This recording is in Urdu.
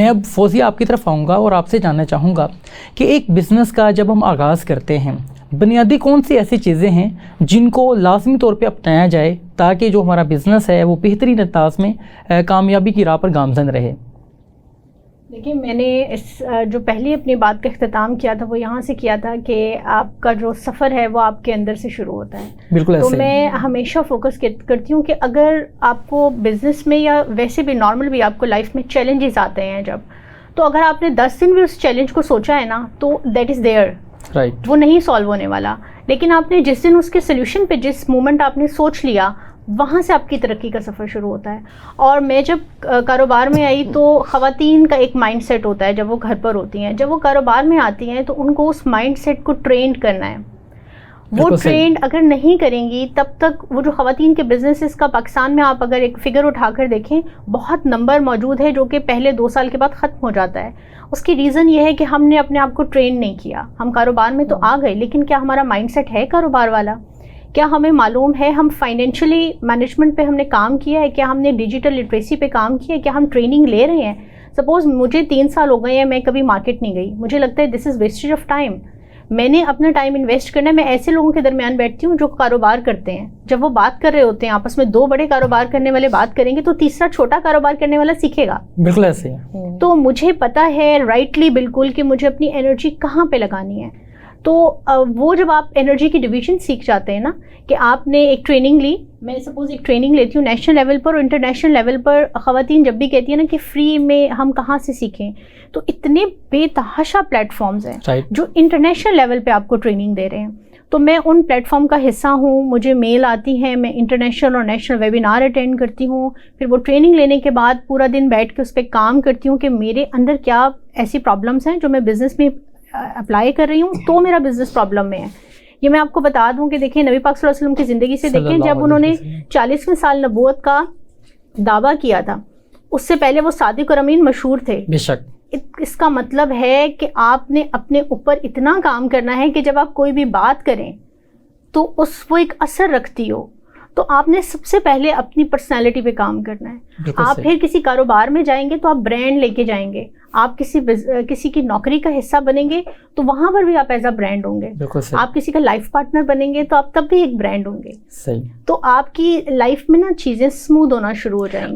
میں اب فوزیہ آپ کی طرف آؤں گا اور آپ سے جاننا چاہوں گا کہ ایک بزنس کا جب ہم آغاز کرتے ہیں بنیادی کون سی ایسی چیزیں ہیں جن کو لازمی طور پہ اپنایا جائے تاکہ جو ہمارا بزنس ہے وہ بہترین انداز میں کامیابی کی راہ پر گامزن رہے؟ دیکھیے، میں نے جو پہلی اپنی بات کا اختتام کیا تھا وہ یہاں سے کیا تھا کہ آپ کا جو سفر ہے وہ آپ کے اندر سے شروع ہوتا ہے. بالکل تو ایسے میں ہمیشہ فوکس کرتی ہوں کہ اگر آپ کو بزنس میں یا ویسے بھی نارمل بھی آپ کو لائف میں چیلنجز آتے ہیں جب، تو اگر آپ نے 10 دن بھی اس چیلنج کو سوچا ہے نا تو دیٹ از دیئر، رائٹ، وہ نہیں سالو ہونے والا. لیکن آپ نے جس دن اس کے سلیوشن پہ جس مومنٹ آپ نے سوچ لیا، وہاں سے آپ کی ترقی کا سفر شروع ہوتا ہے. اور میں جب کاروبار میں آئی تو خواتین کا ایک مائنڈ سیٹ ہوتا ہے جب وہ گھر پر ہوتی ہیں، جب وہ کاروبار میں آتی ہیں تو ان کو اس مائنڈ سیٹ کو ٹرینڈ کرنا ہے. وہ ٹرینڈ اگر نہیں کریں گی تب تک وہ جو خواتین کے بزنسز کا پاکستان میں آپ اگر ایک فگر اٹھا کر دیکھیں بہت نمبر موجود ہے جو کہ پہلے 2 سال کے بعد ختم ہو جاتا ہے. اس کی ریزن یہ ہے کہ ہم نے اپنے آپ کو ٹرین نہیں کیا. ہم کاروبار میں تو آ گئے لیکن کیا ہمارا مائنڈ سیٹ ہے کاروبار والا؟ کیا ہمیں معلوم ہے ہم فائنینشلی مینجمنٹ پہ ہم نے کام کیا ہے؟ کیا ہم نے ڈیجیٹل لٹریسی پہ کام کیا ہے؟ کیا ہم ٹریننگ لے رہے ہیں؟ سپوز مجھے 3 سال ہو گئے ہیں میں کبھی مارکیٹ نہیں گئی، مجھے لگتا ہے دس از ویسٹیج آف ٹائم. میں نے اپنا ٹائم انویسٹ کرنا ہے. میں ایسے لوگوں کے درمیان بیٹھتی ہوں جو کاروبار کرتے ہیں، جب وہ بات کر رہے ہوتے ہیں آپس میں، 2 بڑے کاروبار کرنے والے بات کریں گے تو تیسرا چھوٹا کاروبار کرنے والا سیکھے گا. بالکل ایسے ہے. تو مجھے پتا ہے رائٹلی بالکل کہ مجھے اپنی انرجی کہاں پہ لگانی ہے. تو وہ جب آپ انرجی کی ڈویژن سیکھ جاتے ہیں نا کہ آپ نے ایک ٹریننگ لی، میں سپوز ایک ٹریننگ لیتی ہوں نیشنل لیول پر اور انٹرنیشنل لیول پر، خواتین جب بھی کہتی ہیں نا کہ فری میں ہم کہاں سے سیکھیں، تو اتنے بے تحاشا پلیٹ فارمز ہیں جو انٹرنیشنل لیول پہ آپ کو ٹریننگ دے رہے ہیں. تو میں ان پلیٹ فارم کا حصہ ہوں، مجھے میل آتی ہیں، میں انٹرنیشنل اور نیشنل ویبینار اٹینڈ کرتی ہوں. پھر وہ ٹریننگ لینے کے بعد پورا دن بیٹھ کے اس پہ کام کرتی ہوں کہ میرے اندر کیا ایسی پرابلمس ہیں جو میں بزنس میں اپلائی کر رہی ہوں تو میرا بزنس پرابلم میں ہے. یہ میں آپ کو بتا دوں کہ دیکھیں نبی پاک صلی اللہ علیہ وسلم کی زندگی سے دیکھیں، جب انہوں نے 40ویں سال نبوت کا دعویٰ کیا تھا، اس سے پہلے وہ صادق اور امین مشہور تھے. بے شک. اس کا مطلب ہے کہ آپ نے اپنے اوپر اتنا کام کرنا ہے کہ جب آپ کوئی بھی بات کریں تو وہ ایک اثر رکھتی ہو. تو آپ نے سب سے پہلے اپنی پرسنالٹی پہ کام کرنا ہے. آپ پھر کسی کاروبار میں جائیں گے تو آپ برانڈ لے کے جائیں گے. آپ کسی کی نوکری کا حصہ بنیں گے تو وہاں پر بھی آپ ایز اے برانڈ ہوں گے. آپ کسی کا لائف پارٹنر بنیں گے تو آپ تب بھی ایک برانڈ ہوں گے. تو آپ کی لائف میں نا چیزیں اسموتھ ہونا شروع ہو جائیں گی.